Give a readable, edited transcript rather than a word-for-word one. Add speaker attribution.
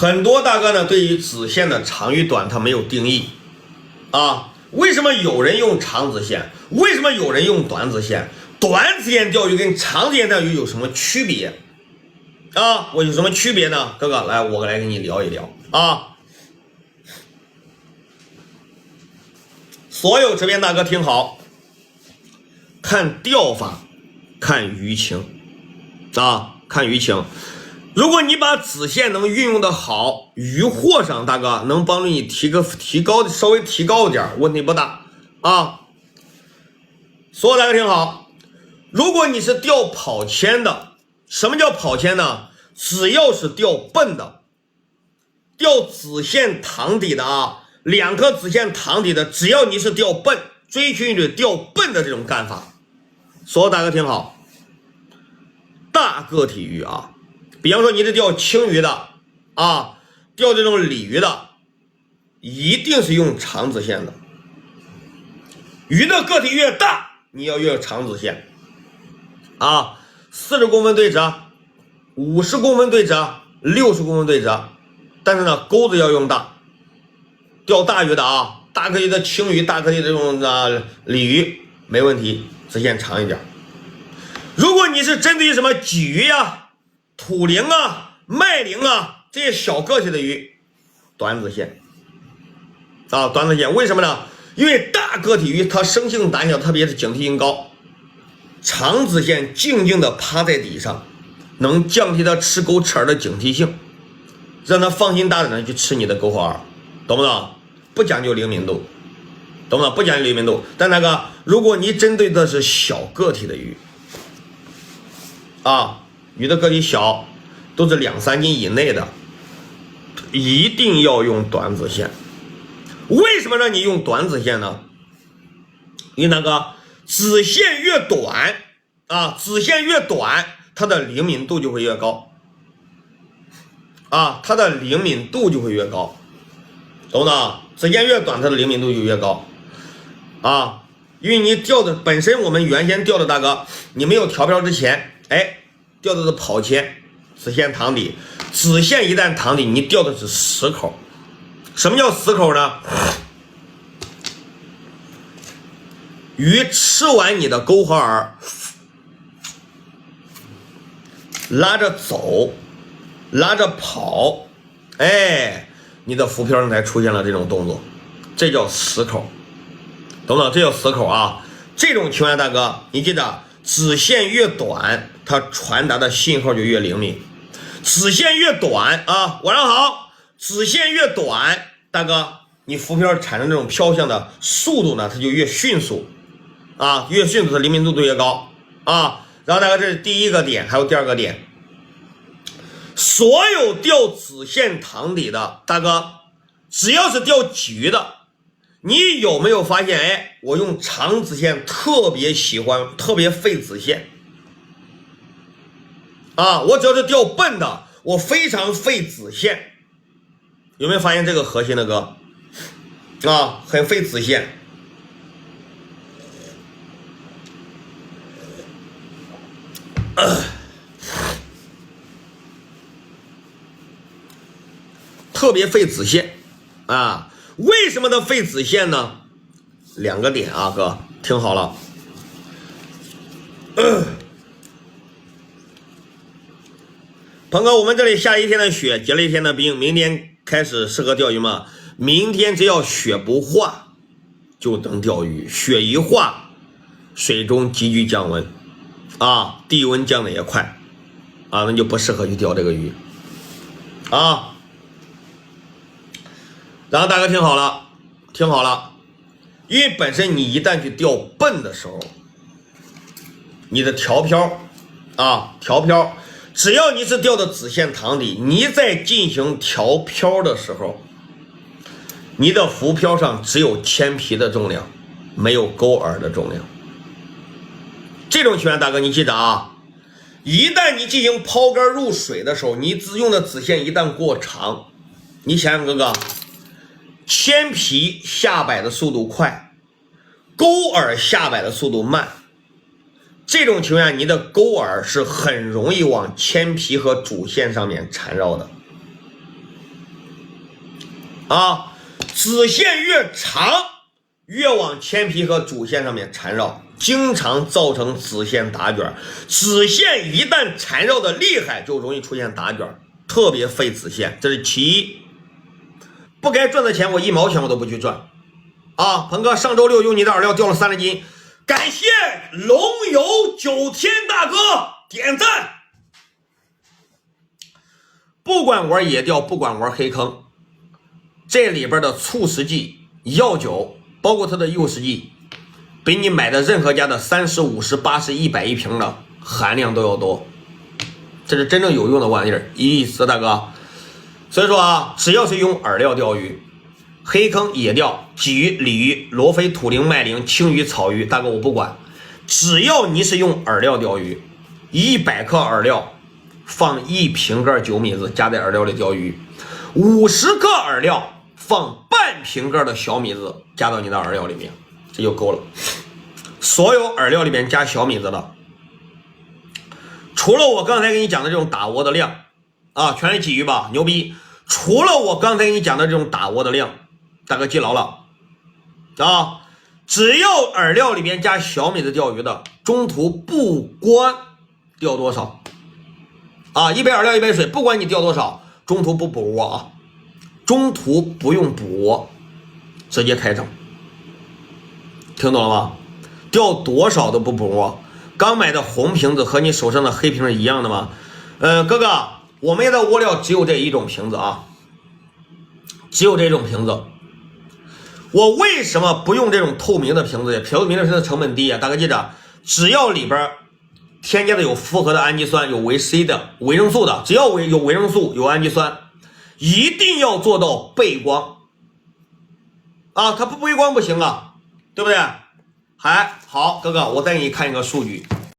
Speaker 1: 很多大哥呢对于子线的长与短他没有定义啊。为什么有人用长子线？为什么有人用短子线？短子线钓鱼跟长子线钓鱼有什么区别啊？我有什么区别呢？哥哥，来，我来跟你聊一聊啊。所有这边大哥听好，看钓法，看鱼情啊，看鱼情。如果你把子线能运用的好，鱼货上大哥能帮助你稍微提高一点，问题不大啊。所有大哥听好，如果你是钓跑铅的，什么叫跑铅呢？只要是钓笨的，钓子线塘底的啊，2颗子线塘底的，只要你是钓笨，追寻一种钓笨的这种干法。所有大哥听好，大个体鱼啊，比方说你是钓青鱼的啊，钓这种鲤鱼的，一定是用长子线的。鱼的个体越大，你要越长子线啊，40公分对折，50公分对折，60公分对折。但是呢，钩子要用大，钓大鱼的啊，大颗粒的青鱼，大颗粒的这种鲤鱼没问题，子线长一点。如果你是针对于什么鲫鱼呀、土鲮啊、麦鲮啊这些小个体的鱼，短子线啊，短子线。为什么呢？因为大个体鱼它生性胆小，特别是警惕性高，长子线静静的趴在底上，能降低它吃钩吃饵的警惕性，让它放心大胆的去吃你的钩和饵，懂不懂？不讲究灵敏度，懂不懂？不讲究灵敏度。但那个，如果你针对的是小个体的鱼啊，鱼的个体小，都是2-3斤以内的，一定要用短子线。为什么让你用短子线呢？因为那个子线越短啊，子线越短，它的灵敏度就会越高啊，它的灵敏度就会越高，懂不懂？子线越短，它的灵敏度就越高啊。因为你钓的本身，我们原先钓的大哥，你没有调漂之前，哎，钓的是跑铅，子线塘底，子线一旦塘底，你钓的是死口。什么叫死口呢？鱼吃完你的钩和饵，拉着走，拉着跑，哎，你的浮漂上才出现了这种动作，这叫死口，懂不懂？这叫死口啊！这种情况下，大哥，你记得，子线越短，它传达的信号就越灵敏。子线越短啊，晚上好。子线越短，大哥，你浮漂产生这种飘向的速度呢，它就越迅速啊，越迅速的灵敏度就越高啊。然后大哥，这是第一个点，还有第二个点。所有钓子线塘底的大哥，只要是钓鲫鱼的，你有没有发现？哎，我用长子线特别喜欢，特别费子线啊。我只要是钓笨的，我非常费子线。有没有发现这个核心的哥啊？很费子线。特别费子线啊！为什么它费子线呢？2个点啊，哥，听好了。鹏哥，我们这里下一天的雪，结了一天的冰，明天开始适合钓鱼吗？明天只要雪不化就能钓鱼，雪一化，水中急剧降温啊，地温降的也快啊，那就不适合去钓这个鱼啊。然后大哥听好了，听好了，因为本身你一旦去钓笨的时候，你的调漂啊，调漂，只要你是钓的子线塘底，你在进行调漂的时候，你的浮漂上只有铅皮的重量，没有钩饵的重量。这种情况，大哥你记着啊，一旦你进行抛竿入水的时候，你只用的子线一旦过长，你想想哥哥，铅皮下摆的速度快，钩饵下摆的速度慢，这种情况下你的钩饵是很容易往铅皮和主线上面缠绕的啊，子线越长，越往前皮和主线上面缠绕，经常造成子线打卷。子线一旦缠绕的厉害，就容易出现打卷，特别费子线，这是其一。不该赚的钱，我1毛钱我都不去赚。啊，鹏哥，上周六用你的饵料钓了30斤，感谢龙游9天大哥点赞。不管玩野钓，不管玩黑坑，这里边的促食剂、药酒，包括它的诱食剂，比你买的任何家的30、50、80、100一瓶的含量都要多。这是真正有用的玩意儿，意思大哥。所以说啊，只要是用饵料钓鱼，黑坑、野钓、鲫鱼、鲤鱼、罗非、土灵、麦灵、青鱼、草鱼，大哥我不管，只要你是用饵料钓鱼，100克饵料放1瓶盖酒米子加在饵料里钓鱼，50克饵料放半瓶盖的小米子加到你的饵料里面，这就够了。所有饵料里面加小米子的，除了我刚才给你讲的这种打窝的量啊，全是鲫鱼吧，牛逼。除了我刚才给你讲的这种打窝的量，大哥记牢了啊！只要饵料里面加小米子钓鱼的，中途不管钓多少啊，1杯饵料1杯水，不管你钓多少，中途不补窝啊，中途不用补窝，直接开整，听懂了吗？钓多少都不补窝。刚买的红瓶子和你手上的黑瓶是一样的吗？哥哥，我们的窝料只有这一种瓶子啊，只有这种瓶子。我为什么不用这种透明的瓶子？透明的瓶子成本低啊，大哥记着，只要里边添加的有复合的氨基酸，有维 C 的、维生素的，只要有维生素、有氨基酸，一定要做到背光啊，它不背光不行啊，对不对？还好，哥哥，我再给你看一个数据。